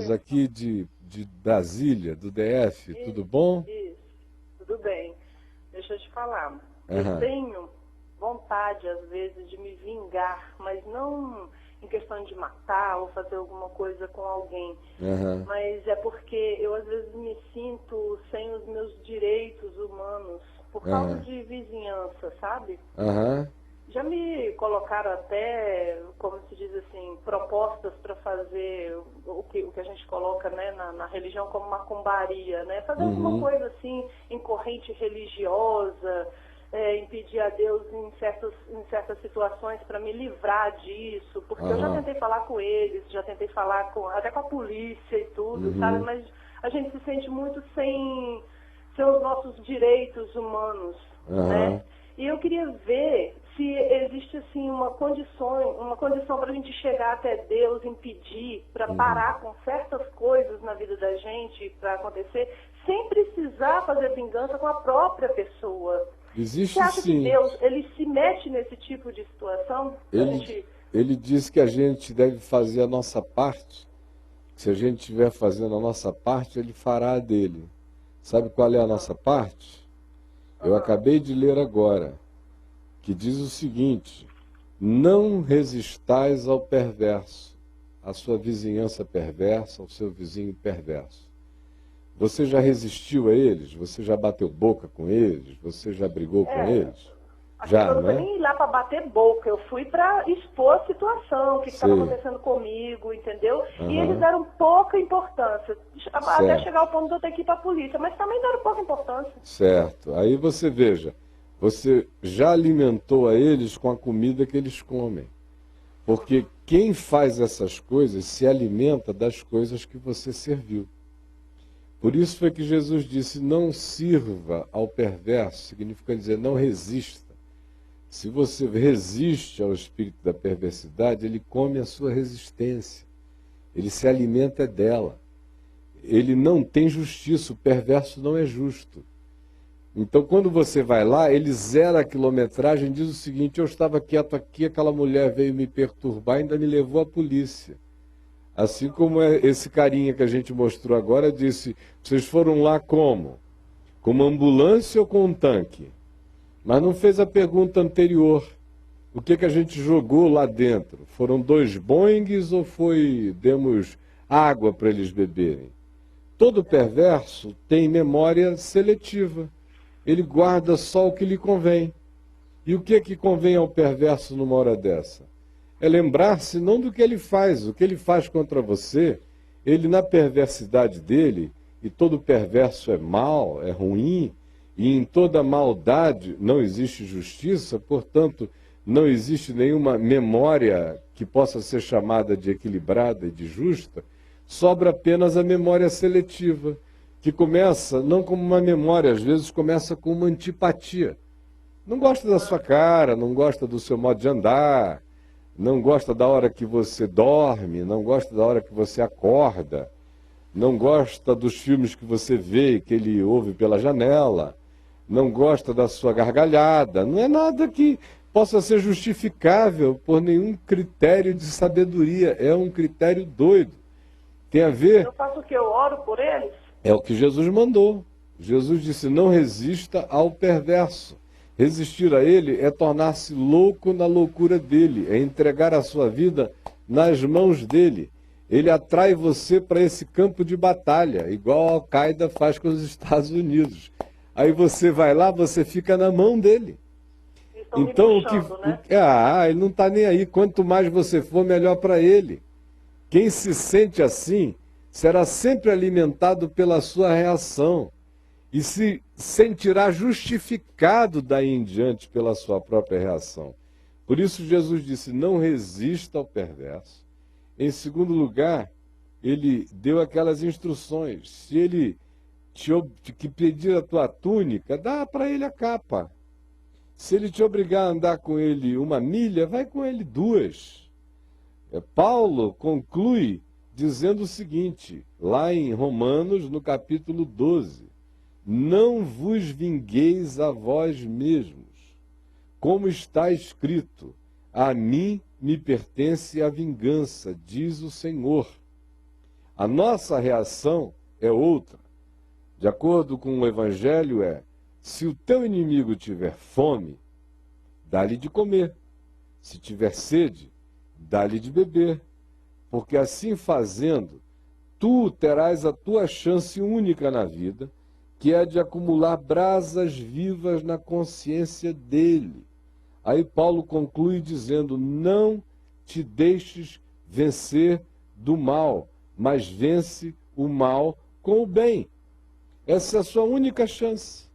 Carlos, aqui de Brasília, do DF, tudo bom? Isso, tudo bem. Deixa eu te falar. Eu Aham, tenho vontade, às vezes, de me vingar, mas não em questão de matar ou fazer alguma coisa com alguém. aham, Mas é porque eu, às vezes, me sinto sem os meus direitos humanos por causa aham, de vizinhança, sabe? aham, Já me colocaram até, como se diz assim, propostas para fazer o que a gente coloca, né, na religião como macumbaria, né? Fazer alguma uhum, coisa assim em corrente religiosa, impedir a Deus em certas situações para me livrar disso, porque eu já aham, tentei falar com eles, já tentei falar até com a polícia e tudo, sabe? uhum, Mas a gente se sente muito sem os nossos direitos humanos, né? aham, E eu queria ver se existe assim uma condição para a gente chegar até Deus, impedir, para uhum. parar com certas coisas na vida da gente para acontecer, sem precisar fazer vingança com a própria pessoa. Você Existe acha que sim. Deus ele se mete nesse tipo de situação? A Ele, gente ele diz que a gente deve fazer a nossa parte. Se a gente estiver fazendo a nossa parte, ele fará a dele. Sabe qual é a Aham, nossa parte? Eu aham. acabei de ler agora, que diz o seguinte: não resistais ao perverso, à sua vizinhança perversa, ao seu vizinho perverso. Você já resistiu a eles? Você já bateu boca com eles? Você já brigou com É, eles? aquilo Já, não não foi é? nem ir lá para bater boca, eu fui para expor a situação, o que estava Sei. acontecendo comigo, entendeu? E eles Aham. deram pouca importância, até chegar Certo. ao ponto de eu ter que ir para a polícia, mas também deram pouca importância. Certo. Aí você veja, você já alimentou a eles com a comida que eles comem. Porque quem faz essas coisas se alimenta das coisas que você serviu. Por isso foi que Jesus disse: não sirva ao perverso, significa dizer, não resista. Se você resiste ao espírito da perversidade, ele come a sua resistência, ele se alimenta dela. Ele não tem justiça, o perverso não é justo. Então, quando você vai lá, ele zera a quilometragem, diz o seguinte: eu estava quieto aqui, aquela mulher veio me perturbar, ainda me levou à polícia. Assim como esse carinha que a gente mostrou agora disse: vocês foram lá como? Com uma ambulância ou com um tanque? Mas não fez a pergunta anterior. O que a gente jogou lá dentro? Foram dois Boeings ou demos água para eles beberem? Todo perverso tem memória seletiva. Ele guarda só o que lhe convém. E o que convém ao perverso numa hora dessa? É lembrar-se não do que ele faz. O que ele faz contra você, ele na perversidade dele, e todo perverso é mau, é ruim, e em toda maldade não existe justiça, portanto, não existe nenhuma memória que possa ser chamada de equilibrada e de justa, sobra apenas a memória seletiva, que começa não como uma memória, às vezes começa com uma antipatia. Não gosta da sua cara, não gosta do seu modo de andar, não gosta da hora que você dorme, não gosta da hora que você acorda, não gosta dos filmes que você vê e que ele ouve pela janela, não gosta da sua gargalhada. Não é nada que possa ser justificável por nenhum critério de sabedoria. É um critério doido. Tem a ver, Eu faço o que? Eu oro por eles? é o que Jesus mandou. Jesus disse: não resista ao perverso. Resistir a ele é tornar-se louco na loucura dele, é entregar a sua vida nas mãos dele. Ele atrai você para esse campo de batalha, igual a Al-Qaeda faz com os Estados Unidos. Aí você vai lá, você fica na mão dele. Eles estão me Então, puxando, né? ele não está nem aí. Quanto mais você for, melhor para ele. Quem se sente assim será sempre alimentado pela sua reação e se sentirá justificado daí em diante pela sua própria reação. Por isso Jesus disse: não resista ao perverso. Em segundo lugar, ele deu aquelas instruções: se ele te pedir a tua túnica, dá para ele a capa. Se ele te obrigar a andar com ele 1 milha, vai com ele 2. Paulo conclui dizendo o seguinte, lá em Romanos, no capítulo 12: não vos vingueis a vós mesmos, como está escrito: a mim me pertence a vingança, diz o Senhor. A nossa reação é outra. De acordo com o Evangelho se o teu inimigo tiver fome, dá-lhe de comer. Se tiver sede, dá-lhe de beber. Porque assim fazendo, tu terás a tua chance única na vida, que é de acumular brasas vivas na consciência dele. Aí Paulo conclui dizendo: não te deixes vencer do mal, mas vence o mal com o bem. Essa é a sua única chance.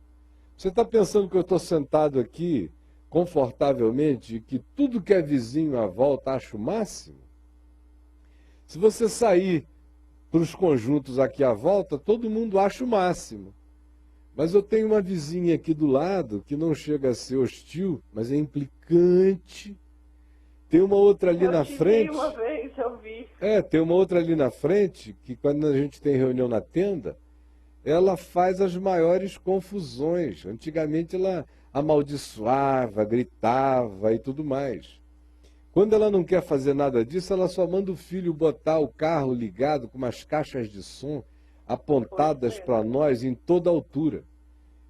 Você está pensando que eu estou sentado aqui confortavelmente e que tudo que é vizinho à volta acho o máximo? Se você sair para os conjuntos aqui à volta, todo mundo acha o máximo. Mas eu tenho uma vizinha aqui do lado que não chega a ser hostil, mas é implicante. Tem uma outra ali na frente. Uma vez, eu vi. Tem uma outra ali na frente que quando a gente tem reunião na tenda, ela faz as maiores confusões. Antigamente ela amaldiçoava, gritava e tudo mais. Quando ela não quer fazer nada disso, ela só manda o filho botar o carro ligado com umas caixas de som apontadas para nós em toda altura.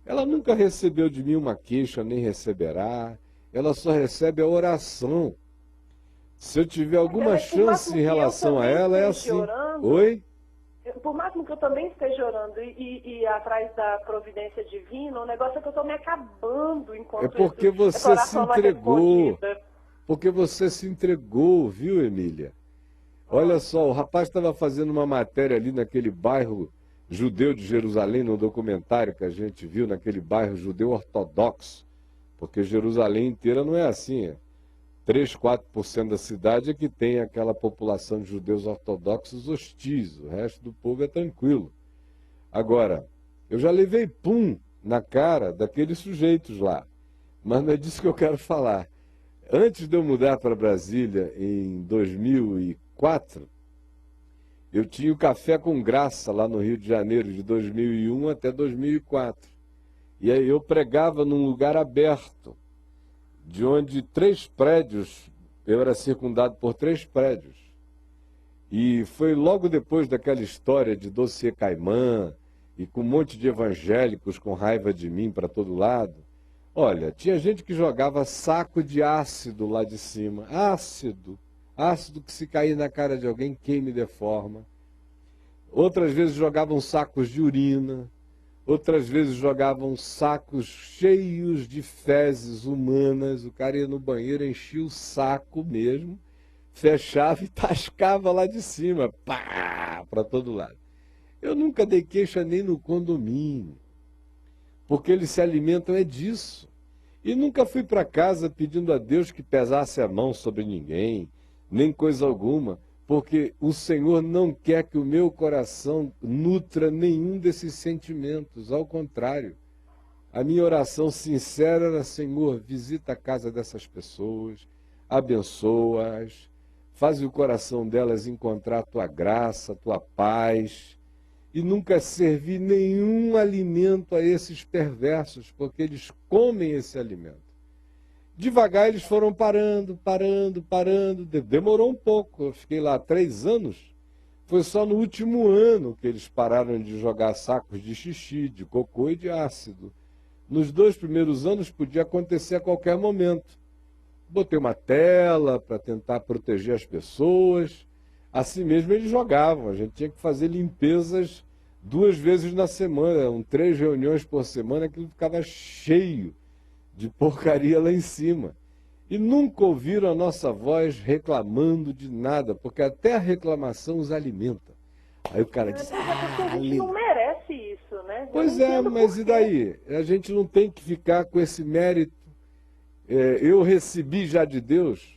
Ela nunca recebeu de mim uma queixa, nem receberá. Ela só recebe a oração. Se eu tiver alguma chance em relação a ela, é assim. Oi? Por máximo que eu também esteja orando e atrás da providência divina, o negócio é que eu estou me acabando enquanto é porque você se entregou. Porque você se entregou, viu, Emília? Olha só, o rapaz estava fazendo uma matéria ali naquele bairro judeu de Jerusalém, no documentário que a gente viu, naquele bairro judeu ortodoxo. Porque Jerusalém inteira não é assim, 3, 4% da cidade é que tem aquela população de judeus ortodoxos hostis, o resto do povo é tranquilo. Agora, eu já levei pum na cara daqueles sujeitos lá, mas não é disso que eu quero falar. Antes de eu mudar para Brasília, em 2004, eu tinha o Café com Graça lá no Rio de Janeiro, de 2001 até 2004. E aí eu pregava num lugar aberto, de onde 3 prédios, eu era circundado por 3 prédios. E foi logo depois daquela história de dossiê Caimã, e com um monte de evangélicos com raiva de mim para todo lado. Olha, tinha gente que jogava saco de ácido lá de cima. Ácido que se cair na cara de alguém queima e deforma. Outras vezes jogavam sacos de urina. Outras vezes jogavam sacos cheios de fezes humanas. O cara ia no banheiro, enchia o saco mesmo, fechava e tascava lá de cima, pá, para todo lado. Eu nunca dei queixa nem no condomínio, porque eles se alimentam disso. E nunca fui para casa pedindo a Deus que pesasse a mão sobre ninguém, nem coisa alguma, porque o Senhor não quer que o meu coração nutra nenhum desses sentimentos. Ao contrário, a minha oração sincera era: Senhor, visita a casa dessas pessoas, abençoa-as, faz o coração delas encontrar a tua graça, a tua paz, e nunca servir nenhum alimento a esses perversos, porque eles comem esse alimento. Devagar eles foram parando. Demorou um pouco, eu fiquei lá 3 anos. Foi só no último ano que eles pararam de jogar sacos de xixi, de cocô e de ácido. Nos 2 primeiros anos podia acontecer a qualquer momento. Botei uma tela para tentar proteger as pessoas. Assim mesmo eles jogavam, a gente tinha que fazer limpezas 2 vezes na semana, eram 3 reuniões por semana, aquilo ficava cheio de porcaria lá em cima. E nunca ouviram a nossa voz reclamando de nada, porque até a reclamação os alimenta. Aí o cara diz: a gente não merece isso, né? Pois é, mas e daí? A gente não tem que ficar com esse mérito. Eu recebi já de Deus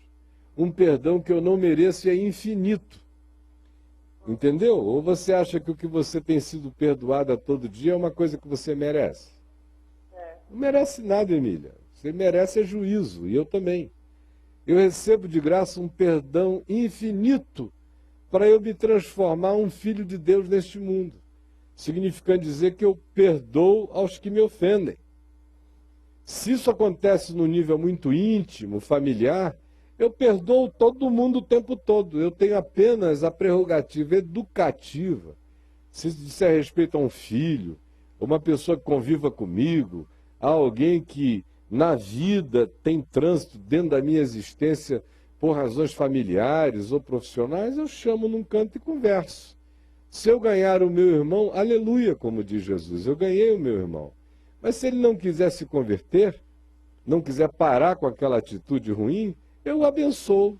um perdão que eu não mereço e é infinito. Entendeu? Ou você acha que o que você tem sido perdoado a todo dia é uma coisa que você merece? Não merece nada, Emília. Você merece juízo, e eu também. Eu recebo de graça um perdão infinito para eu me transformar um filho de Deus neste mundo. Significando dizer que eu perdoo aos que me ofendem. Se isso acontece no nível muito íntimo, familiar, Eu perdoo todo mundo o tempo todo. Eu tenho apenas a prerrogativa educativa. Se disser respeito a um filho, uma pessoa que conviva comigo, a alguém que na vida tem trânsito dentro da minha existência por razões familiares ou profissionais, eu chamo num canto e converso. Se eu ganhar o meu irmão, aleluia, como diz Jesus, eu ganhei o meu irmão. Mas se ele não quiser se converter, não quiser parar com aquela atitude ruim, eu o abençoo.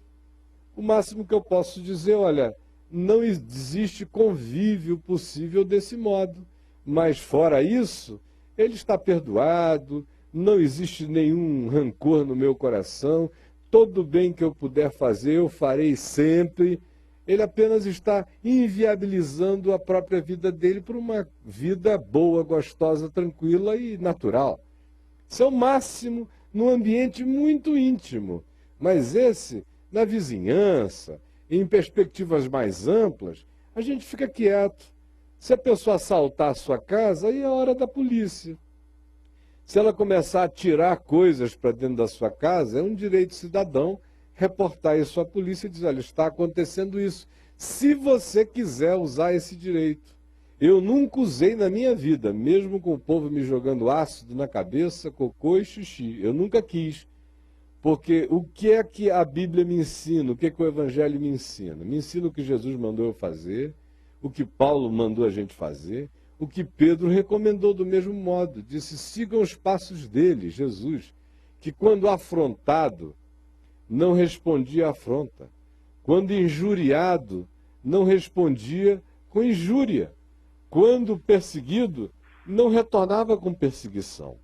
O máximo que eu posso dizer, olha, não existe convívio possível desse modo. Mas fora isso, ele está perdoado, não existe nenhum rancor no meu coração, todo bem que eu puder fazer, eu farei sempre. Ele apenas está inviabilizando a própria vida dele por uma vida boa, gostosa, tranquila e natural. Isso é o máximo num ambiente muito íntimo. Mas esse, na vizinhança, em perspectivas mais amplas, a gente fica quieto. Se a pessoa assaltar a sua casa, aí é hora da polícia. Se ela começar a tirar coisas para dentro da sua casa, é um direito cidadão reportar isso à polícia e dizer, olha, está acontecendo isso. Se você quiser usar esse direito. Eu nunca usei na minha vida, mesmo com o povo me jogando ácido na cabeça, cocô e xixi. Eu nunca quis. Porque o que é que a Bíblia me ensina? O que é que o Evangelho me ensina? Me ensina o que Jesus mandou eu fazer, o que Paulo mandou a gente fazer, o que Pedro recomendou do mesmo modo. Disse, sigam os passos dele, Jesus, que quando afrontado, não respondia à afronta. Quando injuriado, não respondia com injúria. Quando perseguido, não retornava com perseguição.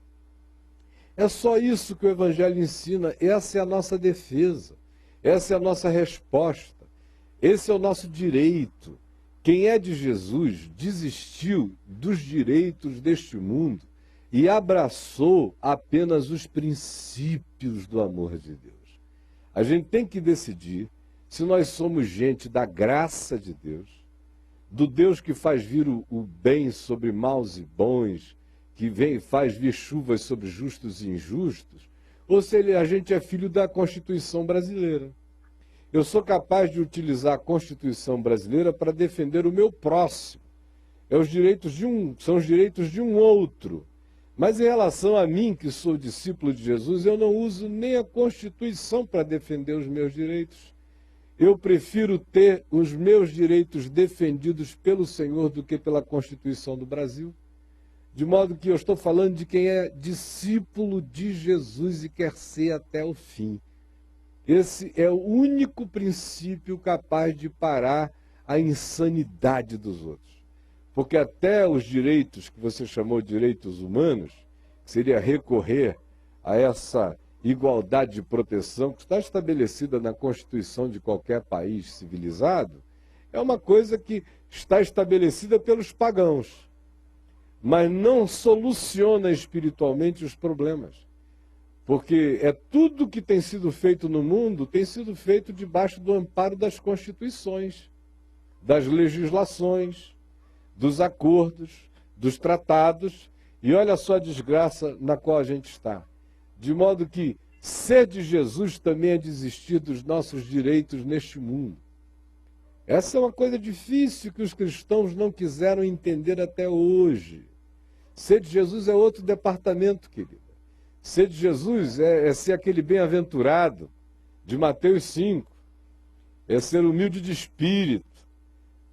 É só isso que o Evangelho ensina. Essa é a nossa defesa. Essa é a nossa resposta. Esse é o nosso direito. Quem é de Jesus desistiu dos direitos deste mundo e abraçou apenas os princípios do amor de Deus. A gente tem que decidir se nós somos gente da graça de Deus, do Deus que faz vir o bem sobre maus e bons, que faz vir chuvas sobre justos e injustos, ou se a gente é filho da Constituição brasileira. Eu sou capaz de utilizar a Constituição brasileira para defender o meu próximo. São os direitos de um outro. Mas em relação a mim, que sou discípulo de Jesus, eu não uso nem a Constituição para defender os meus direitos. Eu prefiro ter os meus direitos defendidos pelo Senhor do que pela Constituição do Brasil. De modo que eu estou falando de quem é discípulo de Jesus e quer ser até o fim. Esse é o único princípio capaz de parar a insanidade dos outros. Porque até os direitos que você chamou de direitos humanos, que seria recorrer a essa igualdade de proteção que está estabelecida na Constituição de qualquer país civilizado, é uma coisa que está estabelecida pelos pagãos, mas não soluciona espiritualmente os problemas. Porque tudo que tem sido feito no mundo tem sido feito debaixo do amparo das constituições, das legislações, dos acordos, dos tratados, e olha só a desgraça na qual a gente está. De modo que ser de Jesus também é desistir dos nossos direitos neste mundo. Essa é uma coisa difícil que os cristãos não quiseram entender até hoje. Ser de Jesus é outro departamento, querida. Ser de Jesus é ser aquele bem-aventurado de Mateus 5. É ser humilde de espírito,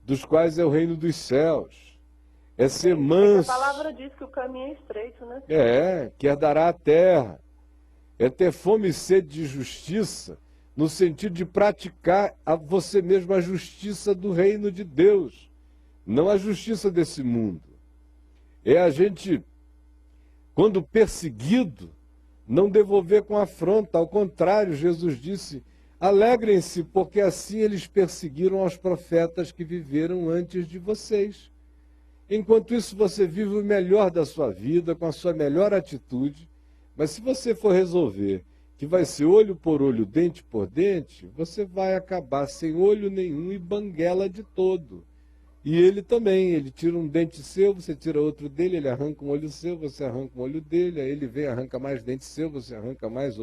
dos quais é o reino dos céus. É ser manso. A palavra diz que o caminho é estreito, né? Que herdará a terra. É ter fome e sede de justiça, no sentido de praticar a você mesmo a justiça do reino de Deus, não a justiça desse mundo. É a gente, quando perseguido, não devolver com afronta. Ao contrário, Jesus disse, alegrem-se, porque assim eles perseguiram aos profetas que viveram antes de vocês. Enquanto isso, você vive o melhor da sua vida, com a sua melhor atitude, mas se você for resolver que vai ser olho por olho, dente por dente, você vai acabar sem olho nenhum e banguela de todo. E ele também, ele tira um dente seu, você tira outro dele, ele arranca um olho seu, você arranca um olho dele, aí ele vem, arranca mais dente seu, você arranca mais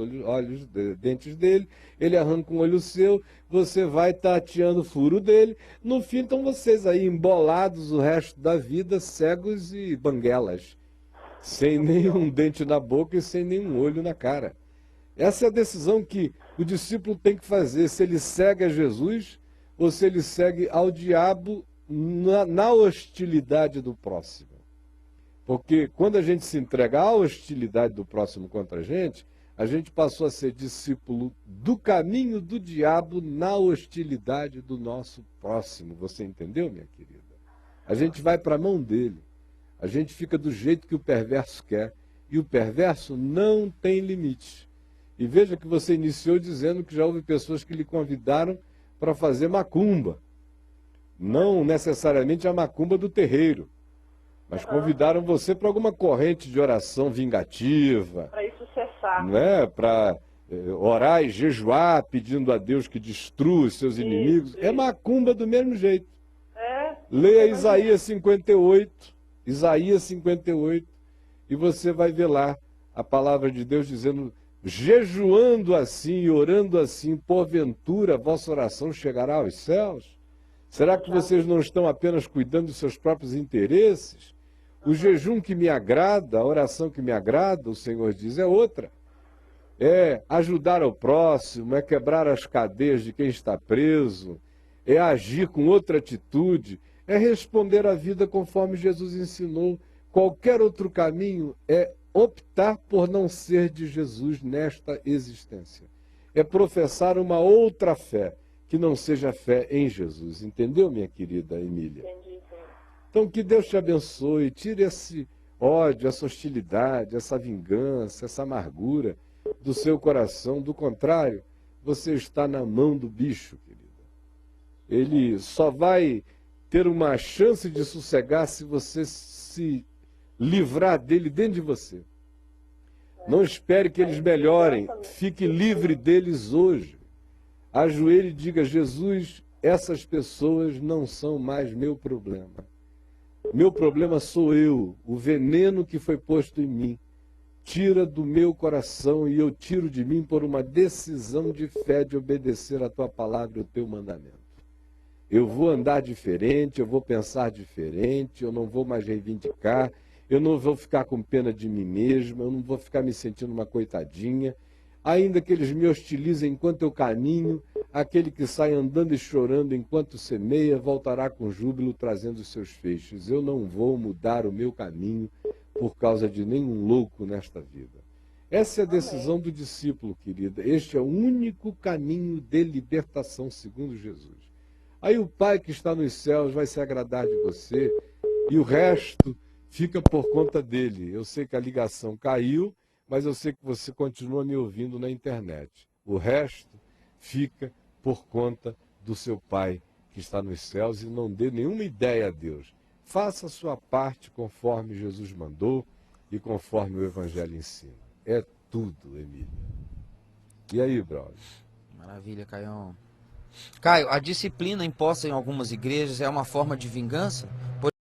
dentes dele, ele arranca um olho seu, você vai tateando o furo dele, no fim estão vocês aí embolados o resto da vida, cegos e banguelas, sem nenhum dente na boca e sem nenhum olho na cara. Essa é a decisão que o discípulo tem que fazer, se ele segue a Jesus ou se ele segue ao diabo na hostilidade do próximo. Porque quando a gente se entrega à hostilidade do próximo contra a gente passou a ser discípulo do caminho do diabo na hostilidade do nosso próximo. Você entendeu, minha querida? A gente vai para a mão dele. A gente fica do jeito que o perverso quer. E o perverso não tem limite. E veja que você iniciou dizendo que já houve pessoas que lhe convidaram para fazer macumba. Não necessariamente a macumba do terreiro, mas convidaram você para alguma corrente de oração vingativa. Para isso cessar. Não é? Para orar e jejuar pedindo a Deus que destrua os seus inimigos. É macumba do mesmo jeito. Leia Isaías 58, Isaías 58, e você vai ver lá a palavra de Deus dizendo: jejuando assim e orando assim, porventura a vossa oração chegará aos céus? Será que vocês não estão apenas cuidando dos seus próprios interesses? O jejum que me agrada, a oração que me agrada, o Senhor diz, é outra. É ajudar ao próximo, é quebrar as cadeias de quem está preso, é agir com outra atitude, é responder à vida conforme Jesus ensinou. Qualquer outro caminho é optar por não ser de Jesus nesta existência. É professar uma outra fé, que não seja fé em Jesus. Entendeu, minha querida Emília? Entendi, sim. Então, que Deus te abençoe, tire esse ódio, essa hostilidade, essa vingança, essa amargura do seu coração. Do contrário, você está na mão do bicho, querida. Ele só vai ter uma chance de sossegar se você se livrar dele dentro de você. Não espere que eles melhorem, fique livre deles hoje. Ajoelhe e diga: Jesus, essas pessoas não são mais meu problema. Meu problema sou eu, o veneno que foi posto em mim. Tira do meu coração e eu tiro de mim por uma decisão de fé de obedecer a tua palavra e o teu mandamento. Eu vou andar diferente, eu vou pensar diferente, eu não vou mais reivindicar, eu não vou ficar com pena de mim mesmo, eu não vou ficar me sentindo uma coitadinha. Ainda que eles me hostilizem enquanto eu caminho, aquele que sai andando e chorando enquanto semeia, voltará com júbilo trazendo os seus feixes. Eu não vou mudar o meu caminho por causa de nenhum louco nesta vida. Essa é a decisão do discípulo, querida. Este é o único caminho de libertação, segundo Jesus. Aí o Pai que está nos céus vai se agradar de você e o resto fica por conta dele. Eu sei que a ligação caiu, mas eu sei que você continua me ouvindo na internet. O resto fica por conta do seu Pai que está nos céus e não dê nenhuma ideia a Deus. Faça a sua parte conforme Jesus mandou e conforme o Evangelho ensina. É tudo, Emília. E aí, brother? Maravilha, Caião. Caio, a disciplina imposta em algumas igrejas é uma forma de vingança?